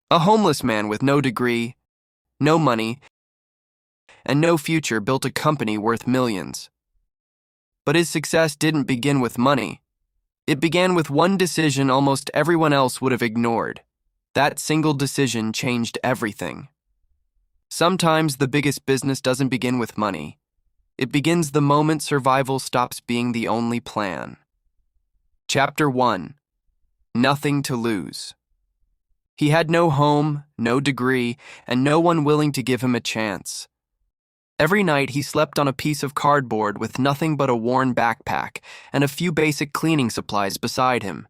A homeless man with no degree, no money, and no future built a company worth millions. But his success didn't begin with money. It began with one decision almost everyone else would have ignored. That single decision changed everything. Sometimes the biggest business doesn't begin with money. It begins the moment survival stops being the only plan. Chapter 1. Nothing to lose. He had no home, no degree, and no one willing to give him a chance. Every night he slept on a piece of cardboard with nothing but a worn backpack and a few basic cleaning supplies beside him.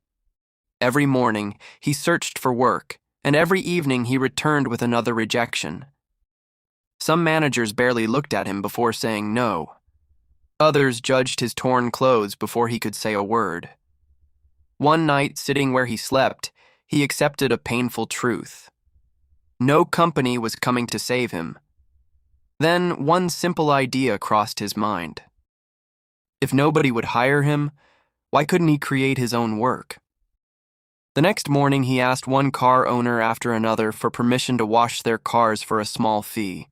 Every morning he searched for work, and every evening he returned with another rejection. Some managers barely looked at him before saying no. Others judged his torn clothes before he could say a word. One night, sitting where he slept, he accepted a painful truth. No company was coming to save him. Then one simple idea crossed his mind. If nobody would hire him, why couldn't he create his own work? The next morning he asked one car owner after another for permission to wash their cars for a small fee.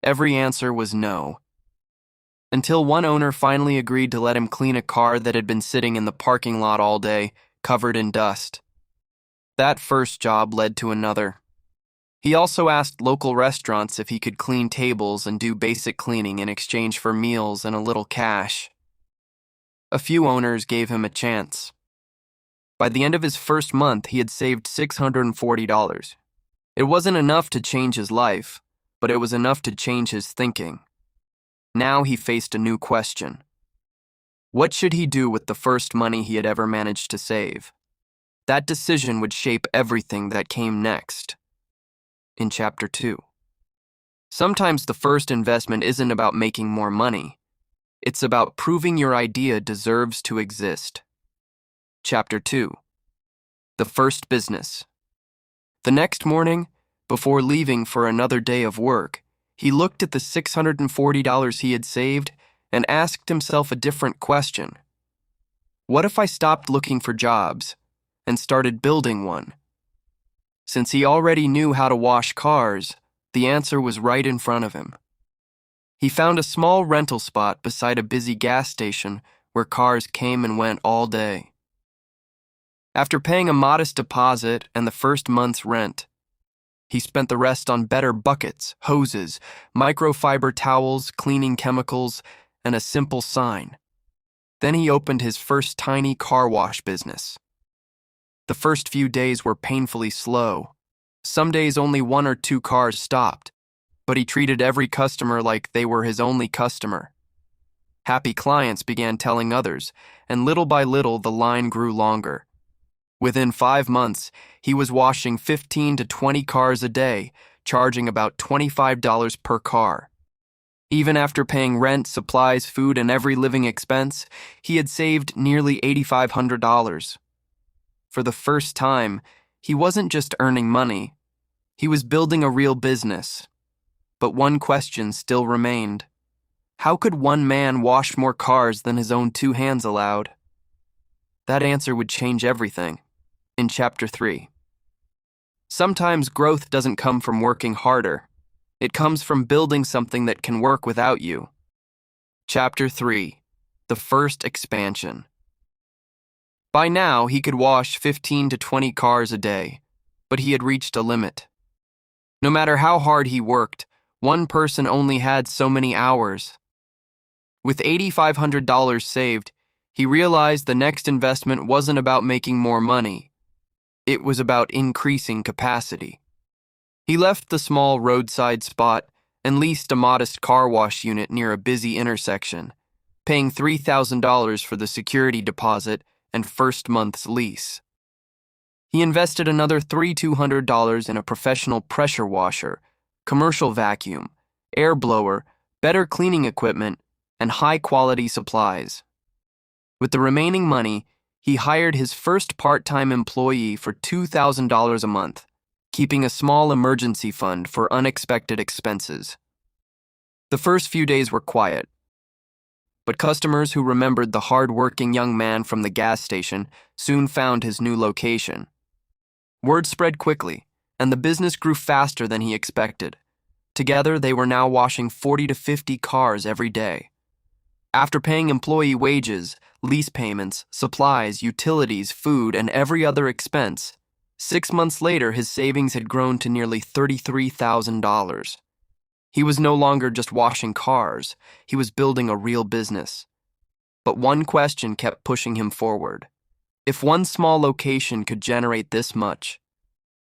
Every answer was no. Until one owner finally agreed to let him clean a car that had been sitting in the parking lot all day, covered in dust. That first job led to another. He also asked local restaurants if he could clean tables and do basic cleaning in exchange for meals and a little cash. A few owners gave him a chance. By the end of his first month, he had saved $640. It wasn't enough to change his life, but it was enough to change his thinking. Now he faced a new question. What should he do with the first money he had ever managed to save? That decision would shape everything that came next. In Chapter 2. Sometimes the first investment isn't about making more money. It's about proving your idea deserves to exist. Chapter 2. The first business. The next morning, before leaving for another day of work, he looked at the $640 he had saved and asked himself a different question. What if I stopped looking for jobs and started building one? Since he already knew how to wash cars, the answer was right in front of him. He found a small rental spot beside a busy gas station where cars came and went all day. After paying a modest deposit and the first month's rent, he spent the rest on better buckets, hoses, microfiber towels, cleaning chemicals, and a simple sign. Then he opened his first tiny car wash business. The first few days were painfully slow. Some days only 1 or 2 cars stopped, but he treated every customer like they were his only customer. Happy clients began telling others, and little by little the line grew longer. Within 5 months, he was washing 15 to 20 cars a day, charging about $25 per car. Even after paying rent, supplies, food, and every living expense, he had saved nearly $8,500. For the first time, he wasn't just earning money. He was building a real business. But one question still remained. How could one man wash more cars than his own 2 hands allowed? That answer would change everything. In Chapter 3. Sometimes growth doesn't come from working harder. It comes from building something that can work without you. Chapter 3. The first expansion. By now, he could wash 15 to 20 cars a day, but he had reached a limit. No matter how hard he worked, one person only had so many hours. With $8,500 saved, he realized the next investment wasn't about making more money. It was about increasing capacity. He left the small roadside spot and leased a modest car wash unit near a busy intersection, paying $3,000 for the security deposit and first month's lease. He invested another $3,200 in a professional pressure washer, commercial vacuum, air blower, better cleaning equipment, and high-quality supplies. With the remaining money, he hired his first part-time employee for $2,000 a month, keeping a small emergency fund for unexpected expenses. The first few days were quiet, but customers who remembered the hard-working young man from the gas station soon found his new location. Word spread quickly, and the business grew faster than he expected. Together, they were now washing 40 to 50 cars every day. After paying employee wages, lease payments, supplies, utilities, food, and every other expense, 6 months later his savings had grown to nearly $33,000. He was no longer just washing cars, he was building a real business. But one question kept pushing him forward. If one small location could generate this much,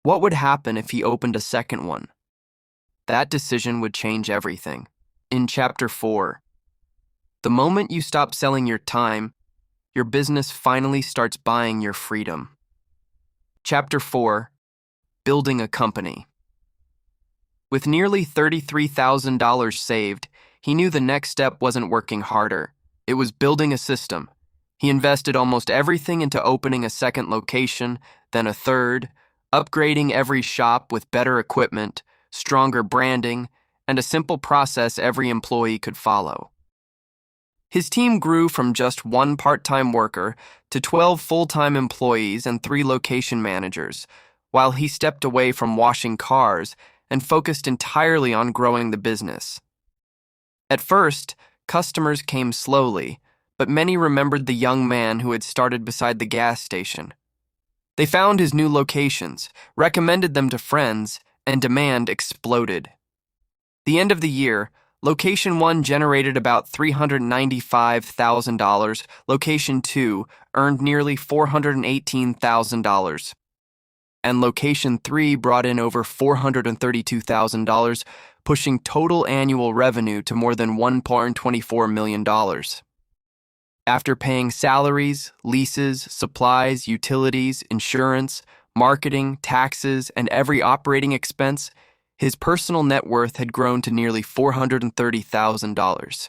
what would happen if he opened a second one? That decision would change everything. In Chapter 4, the moment you stop selling your time, your business finally starts buying your freedom. Chapter 4, Building a Company. With nearly $33,000 saved, he knew the next step wasn't working harder. It was building a system. He invested almost everything into opening a second location, then a third, upgrading every shop with better equipment, stronger branding, and a simple process every employee could follow. His team grew from just one part-time worker to 12 full-time employees and 3 location managers, while he stepped away from washing cars and focused entirely on growing the business. At first, customers came slowly, but many remembered the young man who had started beside the gas station. They found his new locations, recommended them to friends, and demand exploded. The end of the year, Location 1 generated about $395,000, Location 2 earned nearly $418,000, and Location 3 brought in over $432,000, pushing total annual revenue to more than $1.24 million. After paying salaries, leases, supplies, utilities, insurance, marketing, taxes, and every operating expense, his personal net worth had grown to nearly $430,000.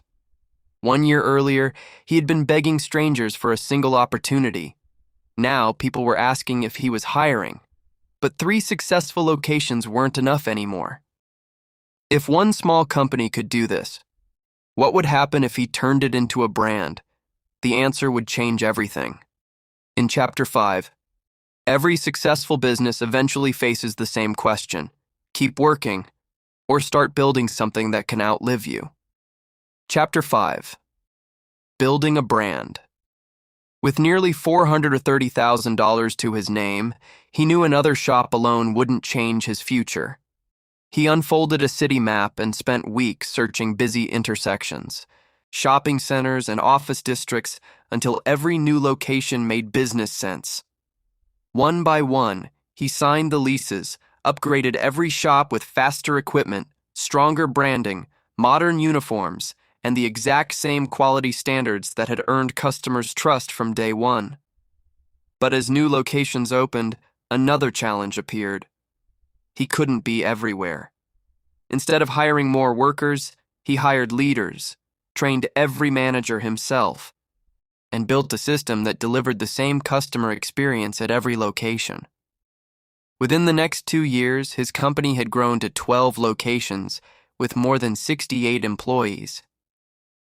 1 year earlier, he had been begging strangers for a single opportunity. Now, people were asking if he was hiring. But 3 successful locations weren't enough anymore. If one small company could do this, what would happen if he turned it into a brand? The answer would change everything. In Chapter 5, every successful business eventually faces the same question: keep working, or start building something that can outlive you. Chapter 5, Building a Brand. With nearly $430,000 to his name, he knew another shop alone wouldn't change his future. He unfolded a city map and spent weeks searching busy intersections, shopping centers, and office districts until every new location made business sense. One by one, he signed the leases, upgraded every shop with faster equipment, stronger branding, modern uniforms, and the exact same quality standards that had earned customers' trust from day one. But as new locations opened, another challenge appeared. He couldn't be everywhere. Instead of hiring more workers, he hired leaders, trained every manager himself, and built a system that delivered the same customer experience at every location. Within the next 2 years, his company had grown to 12 locations with more than 68 employees.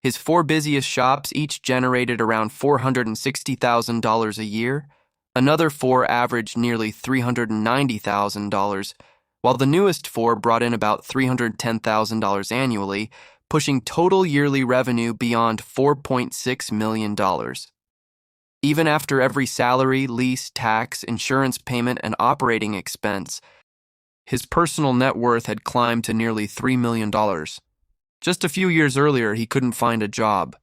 His 4 busiest shops each generated around $460,000 a year. Another 4 averaged nearly $390,000, while the newest 4 brought in about $310,000 annually, pushing total yearly revenue beyond $4.6 million. Even after every salary, lease, tax, insurance payment, and operating expense, his personal net worth had climbed to nearly $3 million. Just a few years earlier, he couldn't find a job.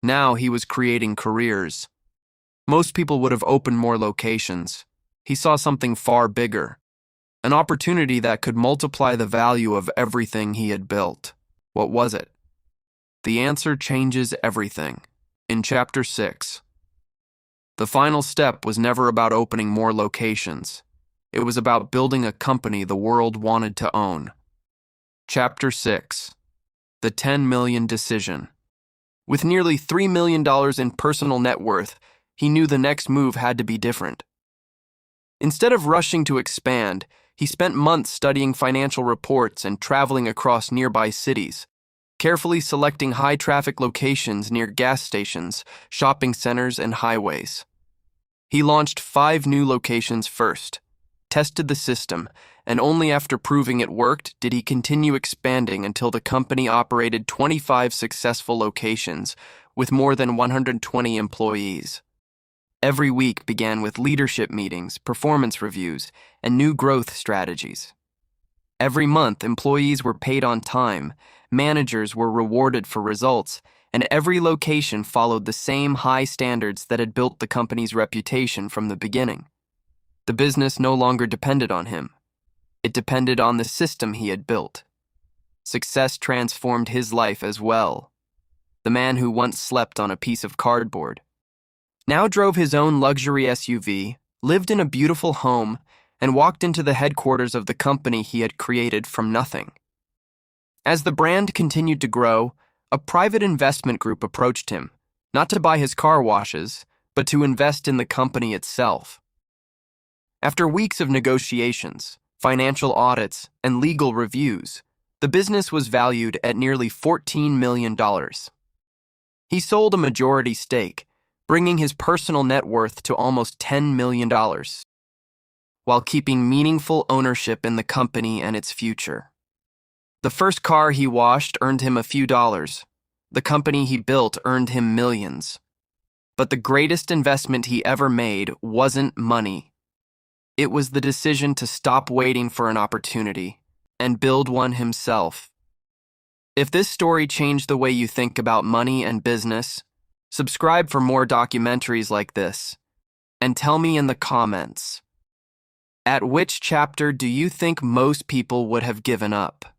Now he was creating careers. Most people would have opened more locations. He saw something far bigger, an opportunity that could multiply the value of everything he had built. What was it? The answer changes everything. In Chapter 6, the final step was never about opening more locations. It was about building a company the world wanted to own. Chapter 6, The 10 Million Decision. With nearly $3 million in personal net worth, he knew the next move had to be different. Instead of rushing to expand, he spent months studying financial reports and traveling across nearby cities, carefully selecting high-traffic locations near gas stations, shopping centers, and highways. He launched 5 new locations first: tested the system, and only after proving it worked did he continue expanding until the company operated 25 successful locations with more than 120 employees. Every week began with leadership meetings, performance reviews, and new growth strategies. Every month, employees were paid on time, managers were rewarded for results, and every location followed the same high standards that had built the company's reputation from the beginning. The business no longer depended on him. It depended on the system he had built. Success transformed his life as well. The man who once slept on a piece of cardboard now drove his own luxury SUV, lived in a beautiful home, and walked into the headquarters of the company he had created from nothing. As the brand continued to grow, a private investment group approached him, not to buy his car washes, but to invest in the company itself. After weeks of negotiations, financial audits, and legal reviews, the business was valued at nearly $14 million. He sold a majority stake, bringing his personal net worth to almost $10 million, while keeping meaningful ownership in the company and its future. The first car he washed earned him a few dollars. The company he built earned him millions. But the greatest investment he ever made wasn't money. It was the decision to stop waiting for an opportunity and build one himself. If this story changed the way you think about money and business, subscribe for more documentaries like this, and tell me in the comments, at which chapter do you think most people would have given up?